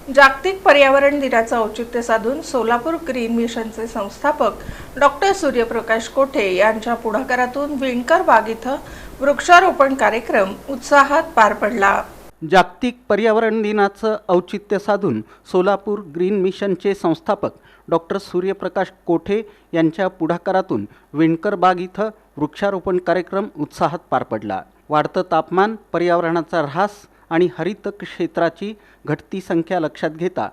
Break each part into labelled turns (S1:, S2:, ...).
S1: जागतिक पर्यावरण दिनाचं औचित्य साधून सोलापूर ग्रीन मिशनचे संस्थापक डॉक्टर सूर्यप्रकाश कोठे यांच्या पुढाकारातून विणकर बाग इथं वृक्षारोपण कार्यक्रम उत्साहात पार पडला।
S2: जागतिक पर्यावरण दिनाचं औचित्य साधून सोलापूर ग्रीन मिशनचे संस्थापक डॉक्टर सूर्यप्रकाश कोठे यांच्या पुढाकारातून विणकर बाग इथं वृक्षारोपण कार्यक्रम उत्साहात पार पडला। वाढतं तापमान, पर्यावरणाचा ऱ्हास आणि हरित क्षेत्राची घटती संख्या लक्षात घेता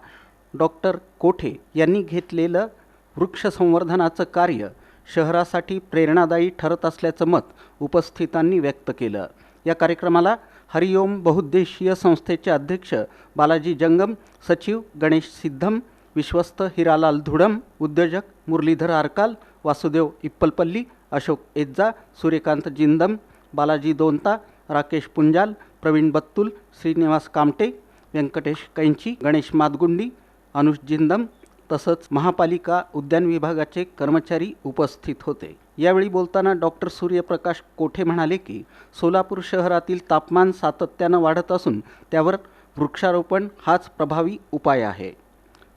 S2: डॉक्टर कोठे यांनी घेतलेलं वृक्ष संवर्धनाचं कार्य शहरासाठी प्रेरणादायी ठरत असल्याचं मत उपस्थितांनी व्यक्त केलं। या कार्यक्रमाला हरिओम बहुउद्देशीय संस्थेचे अध्यक्ष बालाजी जंगम, सचिव गणेश सिद्धम, विश्वस्त हिरालाल धुडम, उद्योजक मुरलीधर आरकाल, वासुदेव इप्पलपल्ली, अशोक एज्जा, सूर्यकांत जिंदम, बालाजी दोंता, राकेश पुंजाल, प्रवीण बत्तुल, श्रीनिवास कामटे, व्यंकटेश कैंची, गणेश मादगुंडी, अनुष जिंदम तसंच महापालिका उद्यान विभागाचे कर्मचारी उपस्थित होते। यावेळी बोलताना डॉक्टर सूर्यप्रकाश कोठे म्हणाले की सोलापूर शहरातील तापमान सातत्यानं वाढत असून त्यावर वृक्षारोपण हाच प्रभावी उपाय आहे।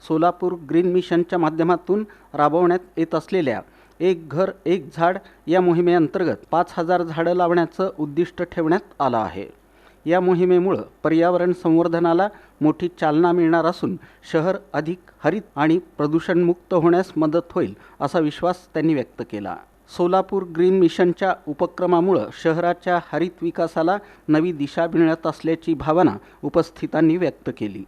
S2: सोलापूर ग्रीन मिशनच्या माध्यमातून राबवण्यात येत असलेल्या एक घर एक झाड या मोहिमेअंतर्गत 5000 झाडं लावण्याचं उद्दिष्ट ठेवण्यात आलं आहे। या मोहिमेमुळे पर्यावरण संवर्धनाला मोठी चालना मिळणार असून शहर अधिक हरित आणि प्रदूषणमुक्त होण्यास मदत होईल असा विश्वास त्यांनी व्यक्त केला। सोलापूर ग्रीन मिशनच्या उपक्रमामुळे शहराच्या हरित विकासाला नवी दिशा मिळत असल्याची भावना उपस्थितांनी व्यक्त केली।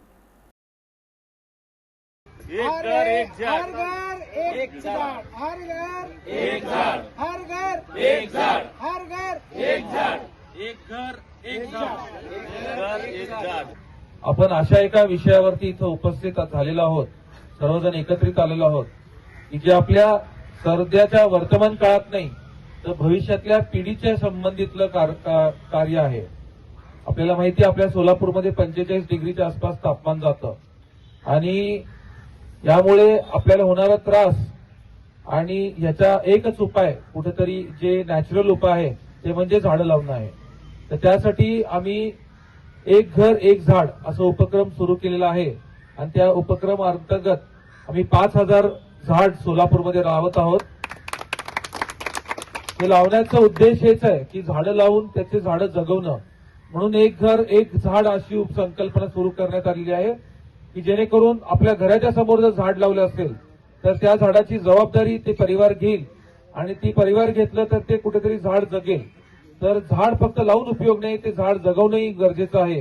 S3: एक घर एक झाड, एक झाड, हर घर एक झाड, हर घर एक झाड, हर घर एक झाड, एक घर एक झाड, एक घर एक झाड।
S4: आपण अशा एका विषयावरती इथं उपस्थित झालेलो आहोत, सर्वजण एकत्रित आलेलो आहोत की जे आपल्या सध्याच्या वर्तमान काळात नाही तर भविष्यातल्या पिढीच्या संबंधितलं कार्य आहे। आपल्याला माहिती आहे आपल्या सोलापूरमध्ये 45 डिग्रीच्या आसपास तापमान जातं आणि यामुळे आपल्याला होणारा त्रास आणि याचा एकच उपाय कुठेतरी जे नॅचरल उपाय आहे ते म्हणजे झाडं लावणं आहे। तर त्यासाठी आम्ही एक घर एक झाड असं उपक्रम सुरू केलेला आहे आणि त्या उपक्रमाअंतर्गत आम्ही 5000 झाड सोलापूरमध्ये लावत आहोत। हे लावण्याचा उद्देश हेच आहे की झाडं लावून त्याचे झाडं जगवणं, म्हणून एक घर एक झाड अशी उपसंकल्पना सुरू करण्यात आलेली आहे की जेणेकरून आपल्या घराच्या समोर जर झाड लावलं असेल तर त्या झाडाची जबाबदारी ते परिवार घेईल आणि ती परिवार घेतलं तर ते कुठेतरी झाड जगेल। तर झाड फक्त लावून उपयोग नाही, ते झाड जगवणंही गरजेचं आहे।